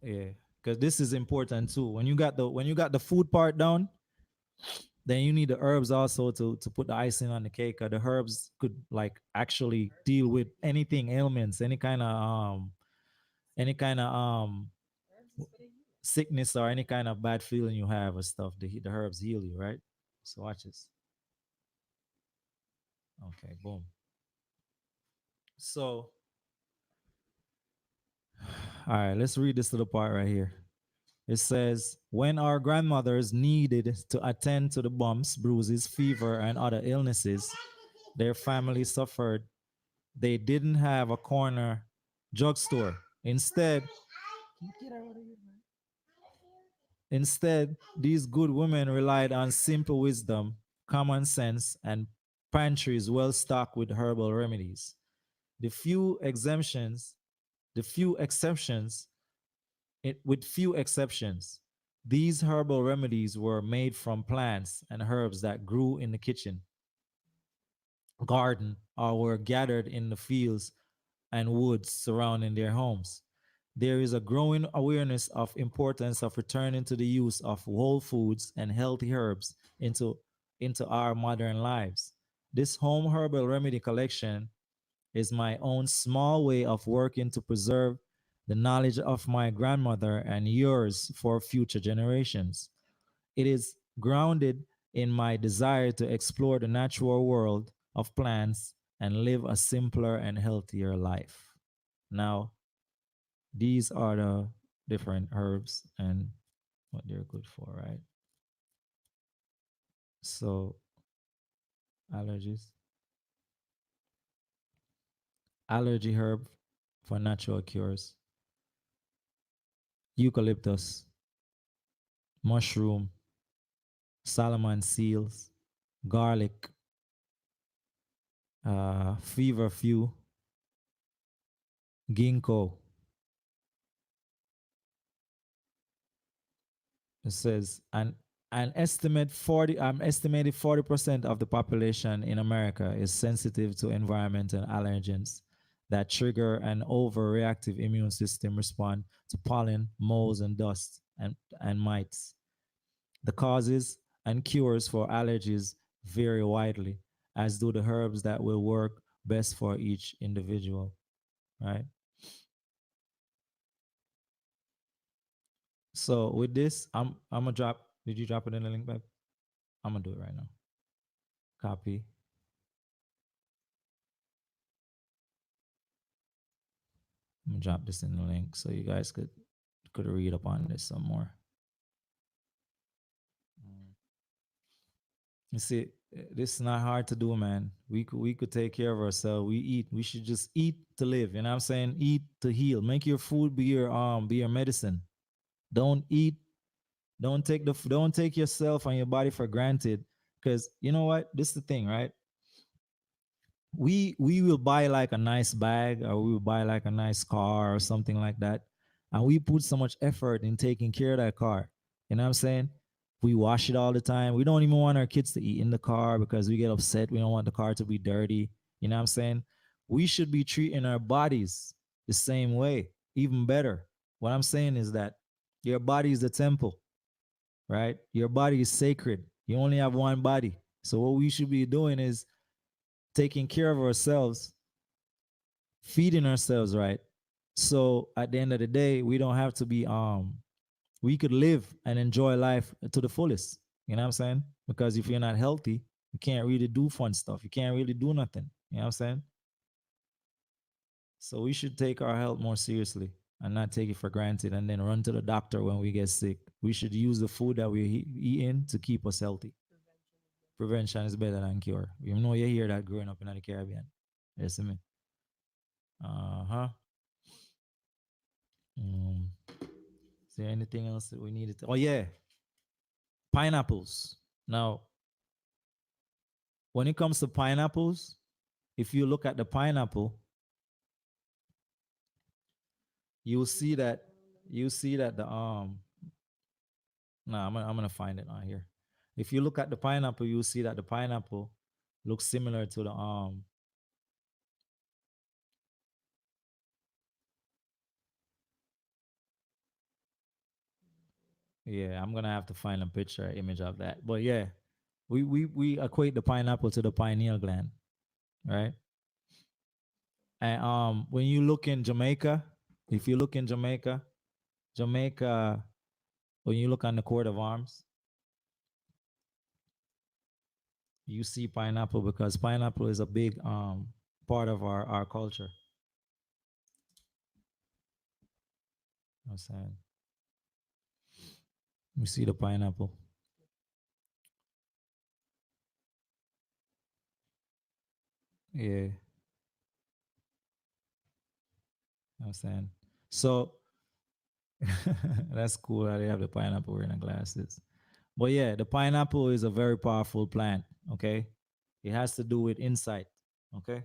Yeah, because this is important too. When you got the food part down, then you need the herbs also to put the icing on the cake. The herbs could like actually deal with anything ailments, any kind of sickness or any kind of bad feeling you have or stuff. The herbs heal you, right? So watch this. Okay, boom. So all right, let's read this little part right here. It says, when our grandmothers needed to attend to the bumps, bruises, fever, and other illnesses their family suffered, they didn't have a corner drugstore. Instead, these good women relied on simple wisdom, common sense, and pantries well stocked with herbal remedies. The few exemptions, the few exceptions, with few exceptions, these herbal remedies were made from plants and herbs that grew in the kitchen, garden, or were gathered in the fields and woods surrounding their homes. There is a growing awareness of importance of returning to the use of whole foods and healthy herbs into our modern lives. This home herbal remedy collection is my own small way of working to preserve the knowledge of my grandmother and yours for future generations. It is grounded in my desire to explore the natural world of plants and live a simpler and healthier life. Now, these are the different herbs and what they're good for, right? So, allergies, allergy herb for natural cures, eucalyptus, mushroom, Solomon seals, garlic, feverfew, ginkgo. It says an estimated 40% of the population in America is sensitive to environmental allergens that trigger an overreactive immune system response to pollen, moles, and dust and mites. The causes and cures for allergies vary widely, as do the herbs that will work best for each individual, right? So with this, I'm gonna drop. Did you drop it in the link, babe? I'm gonna do it right now. Copy. I'm gonna drop this in the link so you guys could read up on this some more. Mm. You see, this is not hard to do, man. We could take care of ourselves. We eat. We should just eat to live. You know what I'm saying? Eat to heal. Make your food be your medicine. Don't eat. Don't take yourself and your body for granted. Because you know what? This is the thing, right? We will buy like a nice bag, or we will buy like a nice car or something like that, and we put so much effort in taking care of that car. You know what I'm saying? We wash it all the time. We don't even want our kids to eat in the car because we get upset. We don't want the car to be dirty. You know what I'm saying? We should be treating our bodies the same way, even better. What I'm saying is that your body is the temple, right? Your body is sacred. You only have one body. So what we should be doing is taking care of ourselves, feeding ourselves right. So at the end of the day, we don't have to be we could live and enjoy life to the fullest. You know what I'm saying? Because if you're not healthy, you can't really do fun stuff. You can't really do nothing. You know what I'm saying? So we should take our health more seriously and not take it for granted and then run to the doctor when we get sick. We should use the food that we're eating to keep us healthy. Prevention is better than cure. You know, you hear that growing up in the Caribbean. Yes, I mean. Uh huh. Is there anything else that we needed to? Oh, yeah. Pineapples. Now, when it comes to pineapples, if you look at the pineapple, you'll see that the. No, I'm gonna find it on here. If you look at the pineapple, you'll see that the pineapple looks similar to the. Yeah, I'm gonna have to find a picture image of that. But yeah, we equate the pineapple to the pineal gland, right? And when you look in Jamaica, if you look in Jamaica, when you look on the coat of arms, you see pineapple because pineapple is a big part of our culture. I'm saying you see the pineapple. Yeah, I'm saying. So that's cool that they have the pineapple in the glasses. But yeah, the pineapple is a very powerful plant. Okay, it has to do with insight. Okay,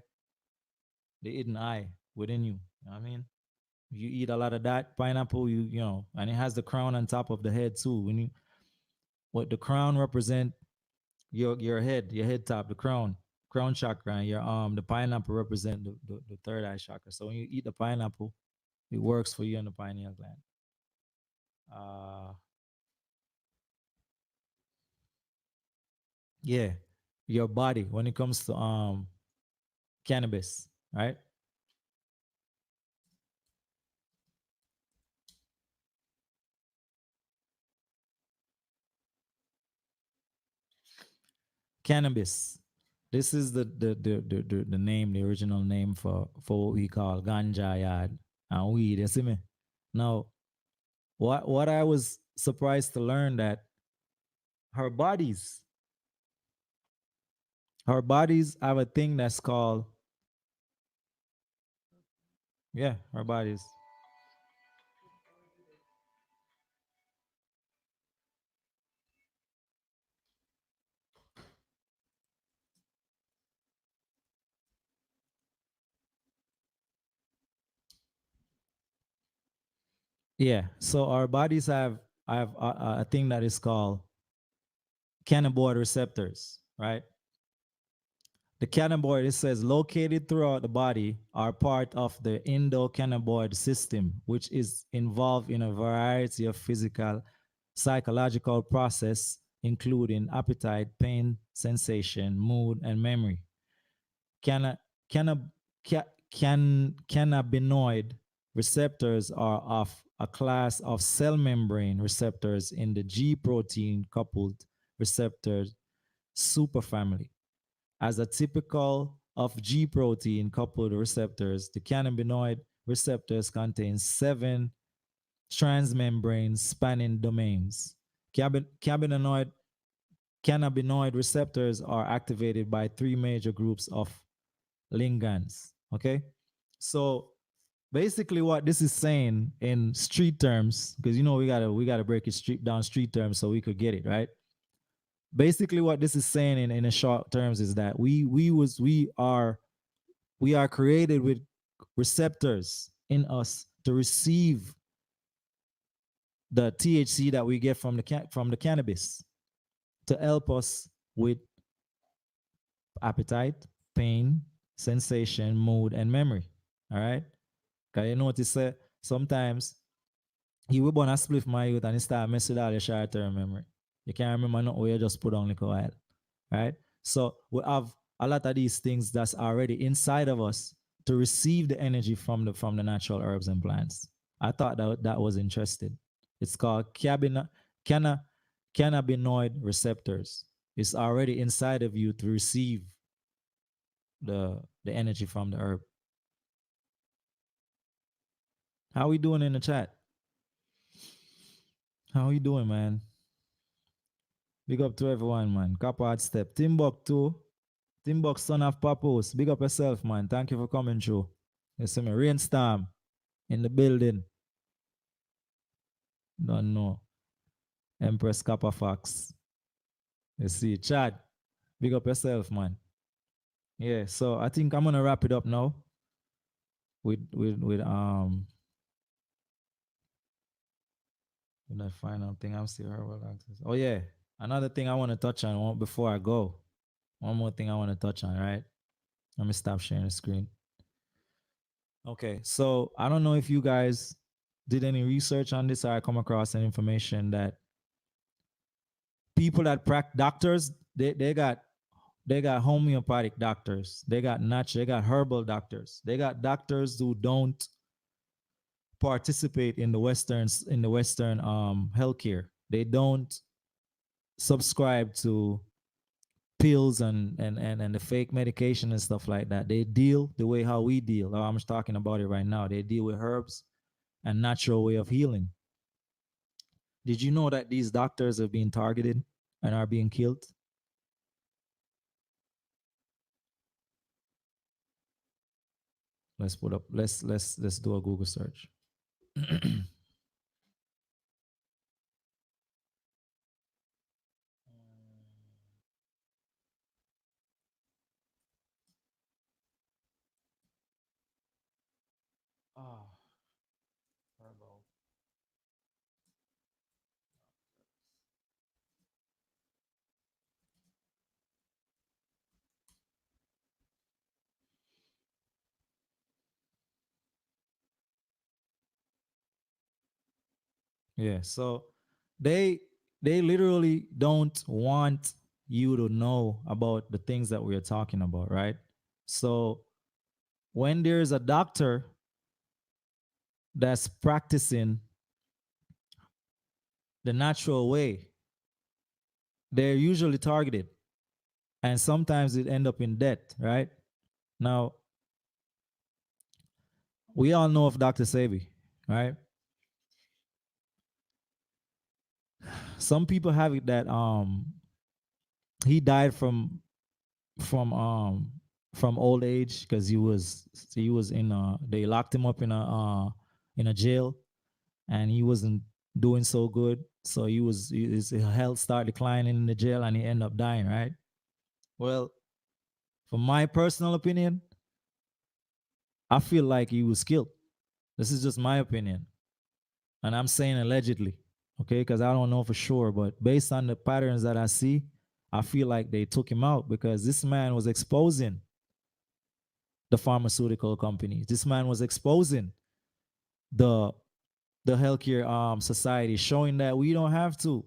the hidden eye within you. You know what I mean? You eat a lot of that pineapple, you know, and it has the crown on top of the head too. When you what the crown represent your head top, the crown chakra, and your the pineapple represent the third eye chakra. So when you eat the pineapple, it works for you on the pineal gland. Uh yeah, your body when it comes to cannabis, right? Cannabis. This is the name, the original name for what we call ganja yard and weed. You see me? Now, what I was surprised to learn that our bodies, our bodies have a thing that's called yeah, our bodies. Yeah. So our bodies have a thing that is called cannabinoid receptors, right? The cannabinoid, it says, located throughout the body, are part of the endocannabinoid system, which is involved in a variety of physical, psychological process, including appetite, pain, sensation, mood, and memory. Canna, canna, cannabinoid receptors are of a class of cell membrane receptors in the G protein coupled receptor superfamily. As a typical of G protein coupled receptors, the cannabinoid receptors contain 7 transmembrane spanning domains. Cannabinoid, cannabinoid receptors are activated by 3 major groups of ligands. Okay? So basically what this is saying in street terms, because you know we gotta break it street terms so we could get it, right? Basically what this is saying in a short terms is that we are created with receptors in us to receive the THC that we get from the cannabis to help us with appetite, pain, sensation, mood, and memory. All right. Cause you notice that sometimes you will burn a spliff my youth and you start messing with all your short term memory. You can't remember nothing where you just put on liquor oil. Right? So we have a lot of these things that's already inside of us to receive the energy from the natural herbs and plants. I thought that was interesting. It's called canna, cannabinoid receptors. It's already inside of you to receive the energy from the herb. How we doing in the chat? How you doing, man? Big up to everyone, man. Copper Step. Timbuktu. Timbuk son of Papos. Big up yourself, man. Thank you for coming through. You see me? Rainstorm in the building. Don't know. Empress Copper Fox. You see, Chad. Big up yourself, man. Yeah, so I think I'm gonna wrap it up now with with that final thing. I'm still herbal access. Oh yeah. Another thing I want to touch on before I go. One more thing I want to touch on, right? Let me stop sharing the screen. Okay, so I don't know if you guys did any research on this or I come across any information that people that practice doctors, they got homeopathic doctors, they got natural, they got herbal doctors, they got doctors who don't participate in the Western healthcare. They don't subscribe to pills and the fake medication and stuff like that. They deal the way how we deal. I'm just talking about it right now. They deal with herbs and natural way of healing. Did you know that these doctors are being targeted and are being killed? Let's put up. Let's do a Google search. Oh, herbal. Yeah. So they they literally don't want you to know about the things that we're talking about, right? So when there's a doctor that's practicing the natural way, they're usually targeted, and sometimes it end up in death, right? Now we all know of Dr. Sebi, right? Some people have it that he died from um from old age because he was in they locked him up in a jail, and he wasn't doing so good, so his health started declining in the jail and he ended up dying, right? Well, from my personal opinion, I feel like he was killed. This is just my opinion, and I'm saying allegedly, okay, because I don't know for sure, but based on the patterns that I see, I feel like they took him out because this man was exposing the pharmaceutical companies. This man was exposing the the healthcare society, showing that we don't have to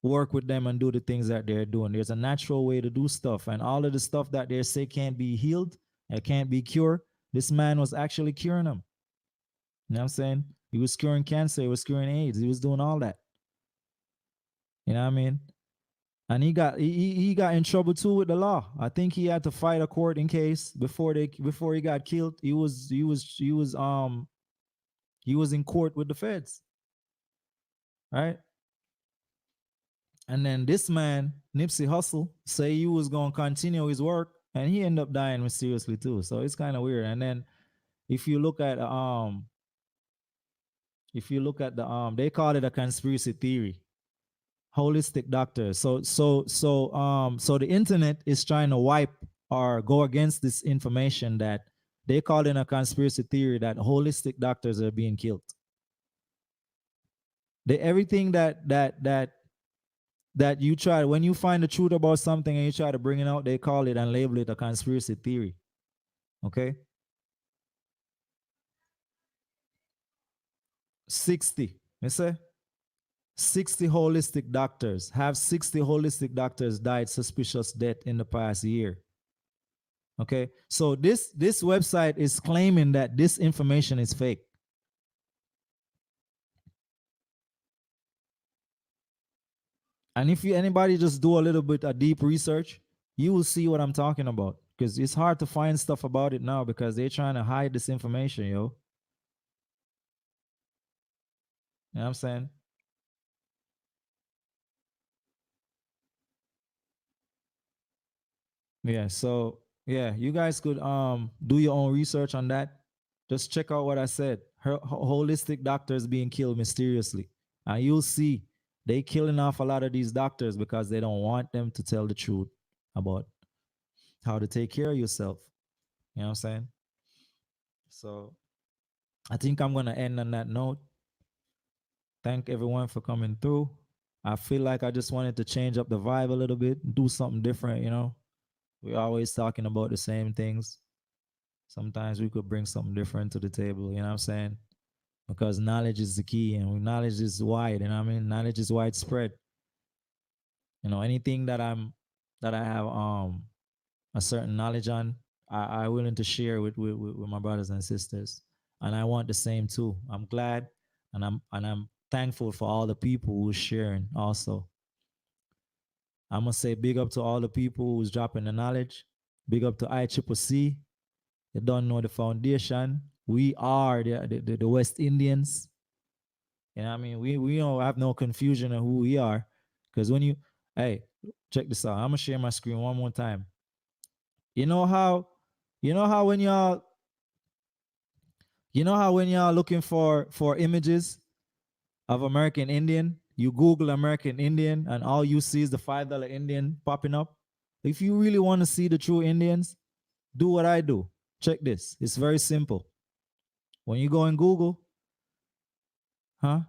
work with them and do the things that they're doing. There's a natural way to do stuff, and all of the stuff that they say can't be healed and can't be cured. This man was actually curing them. You know what I'm saying? He was curing cancer. He was curing AIDS. He was doing all that. You know what I mean? And he got in trouble too with the law. I think he had to fight a court in case before he got killed. He was in court with the feds, right? And then this man, Nipsey Hussle, say he was gonna continue his work, and he ended up dying mysteriously too. So it's kind of weird. And then if you look at they call it a conspiracy theory, holistic doctors. So the internet is trying to wipe or go against this information that they call it a conspiracy theory that holistic doctors are being killed. Everything that you try, when you find the truth about something and you try to bring it out, they call it and label it a conspiracy theory. Okay. 60. You say 60 holistic doctors died suspicious death in the past year. Okay. So this website is claiming that this information is fake. And if you anybody just do a little bit of deep research, you will see what I'm talking about. Because it's hard to find stuff about it now because they're trying to hide this information, yo. You know what I'm saying? Yeah. So yeah, you guys could do your own research on that. Just check out what I said. Holistic doctors being killed mysteriously. And you'll see they killing off a lot of these doctors because they don't want them to tell the truth about how to take care of yourself. You know what I'm saying? So I think I'm gonna end on that note. Thank everyone for coming through. I feel like I just wanted to change up the vibe a little bit, do something different, you know. We're always talking about the same things. Sometimes we could bring something different to the table, you know what I'm saying? Because knowledge is the key and knowledge is wide, you know what I mean? Knowledge is widespread. You know, anything that I have a certain knowledge on, I willing to share with my brothers and sisters. And I want the same too. I'm glad and I'm thankful for all the people who's sharing also. I must say big up to all the people who's dropping the knowledge. Big up to ICCC. You don't know the foundation. We are the West Indians. You know what I mean? We don't have no confusion of who we are. Because when you, hey, check this out. I'm gonna share my screen one more time. You know how, you know how when y'all, you know how when y'all looking for images of American Indian, you Google American Indian and all you see is the $5 Indian popping up. If you really want to see the true Indians, do what I do. Check this. It's very simple. When you go in Google, huh?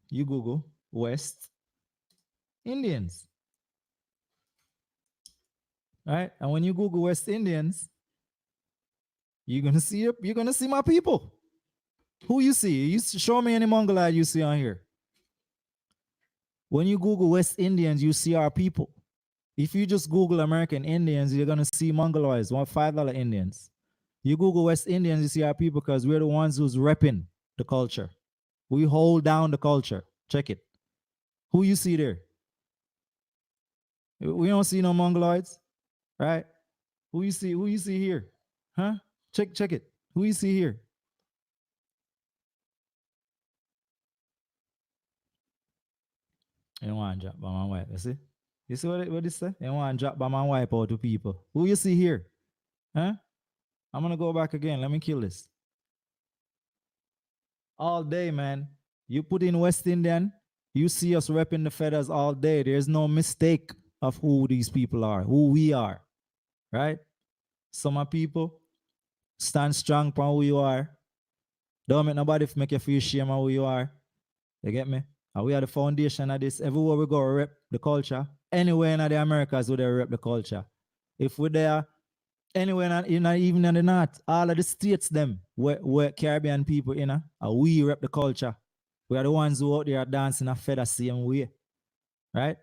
You Google West Indians, right? And when you Google West Indians, you're gonna see my people. Who you see? Show me any Mongolide you see on here. When you Google West Indians, you see our people. If you just Google American Indians, you're gonna see Mongoloids, $5 Indians. You Google West Indians, you see our people because we're the ones who's repping the culture. We hold down the culture. Check it. Who you see there? We don't see no Mongoloids, right? Who you see? Who you see here? Huh? Check it. Who you see here? You want to drop by my wife, you see? You see what this say? You want to drop by my wife out to people. Who you see here? Huh? I'm gonna go back again. Let me kill this. All day, man. You put in West Indian, you see us repping the feathers all day. There's no mistake of who these people are, who we are, right? Some people stand strong for who you are. Don't make nobody make you feel shame of who you are. You get me? And we are the foundation of this. Everywhere we go, we rep the culture. Anywhere in the Americas, we there rep the culture. If we're there, anywhere even in the north, all of the states them where Caribbean people we rep the culture. We are the ones who out there are dancing a feather same way, right?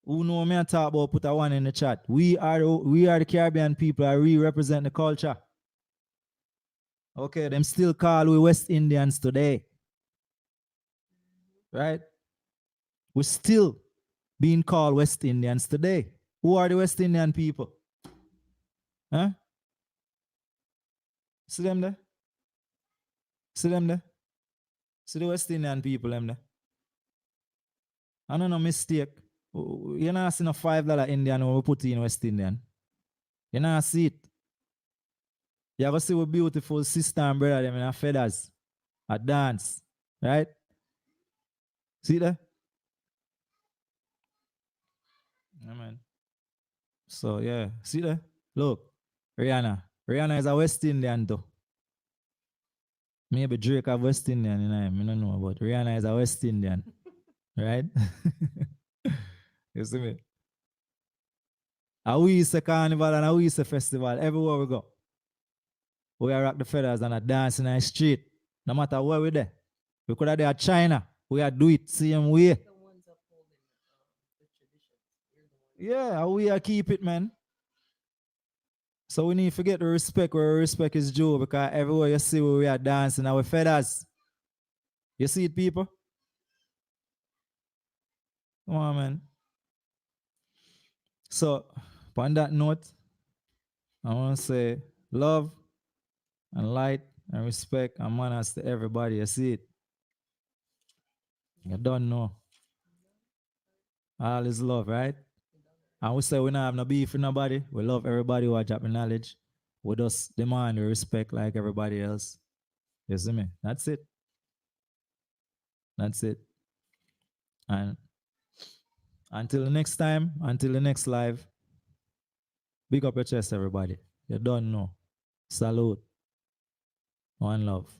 Who know me and talk about put a one in the chat. We are the Caribbean people. We represent the culture. Okay, them still call we West Indians today, right? We're still being called West Indians today. Who are the West Indian people? Huh? See them there? See them there? See the West Indian people them there? I don't know mistake. You not see no $5 Indian when we put in West Indian. You not see it. You ever see we beautiful sister and brother them in a feathers. A dance. Right? See that? Yeah, man. So yeah. See that? Look. Rihanna. Rihanna is a West Indian too. Maybe Drake a West Indian, you know, I don't know, but Rihanna is a West Indian. Right? You see me? And we is a carnival and we is a festival everywhere we go. We are rock the feathers and a dance in the street. No matter where we there. We could have there at China. We are do it same way. The ones upholding the traditions. Yeah, we are keep it, man. So we need to forget the respect where respect is due because everywhere you see where we are dancing our feathers. You see it, people? Come on, man. So, on that note, I want to say love and light and respect and manners to everybody. You see it? You don't know. All is love, right? And we say we don't have no beef with nobody. We love everybody who are dropping knowledge. We just demand respect like everybody else. You see me? That's it. That's it. And until the next time, until the next live, big up your chest, everybody. You don't know. Salute. One love.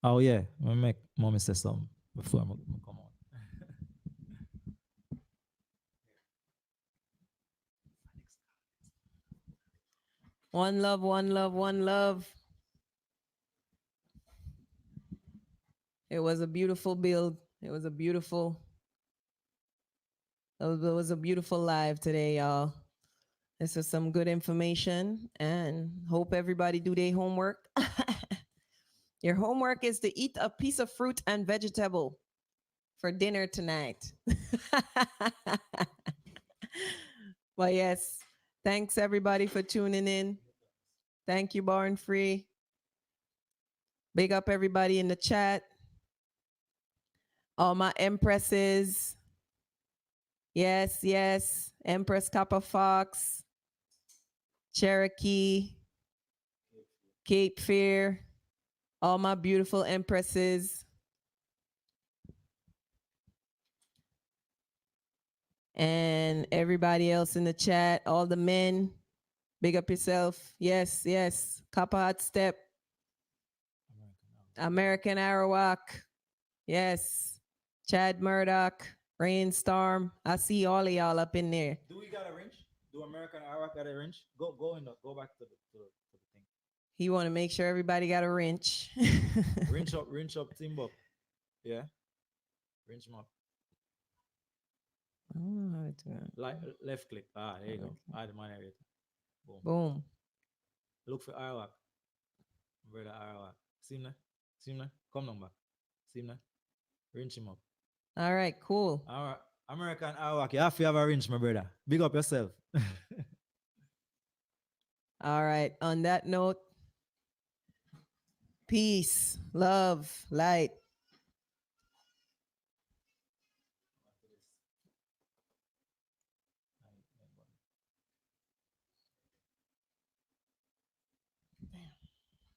Oh yeah, me make mommy say something before I come on. One love, one love, one love. It was a beautiful build. It was a beautiful. It was a beautiful live today, y'all. This is some good information, and hope everybody do their homework. Your homework is to eat a piece of fruit and vegetable for dinner tonight. But yes, thanks everybody for tuning in. Thank you, Born Free. Big up everybody in the chat. All my empresses. Yes, yes. Empress Copper Fox, Cherokee, Cape Fear. All my beautiful empresses. And everybody else in the chat, all the men, big up yourself. Yes, yes. Copper Hot Step, American Arawak. Yes. Chad Murdoch, Rainstorm. I see all of y'all up in there. Do we got a wrench? Do American Iraq got a wrench? Go back to the thing. He want to make sure everybody got a wrench. Wrench up, team up. Yeah. Wrench them up. I don't know how to do it. Like left click. Ah, there you go. Ah, the man area. Boom. Boom. Look for Iraq. Brother Iraq. See him there? See him there? Come on back. See him there? Wrench him up. All right, cool. All right. American Iraq. You have to have a wrench, my brother. Big up yourself. All right. On that note, peace, love, light.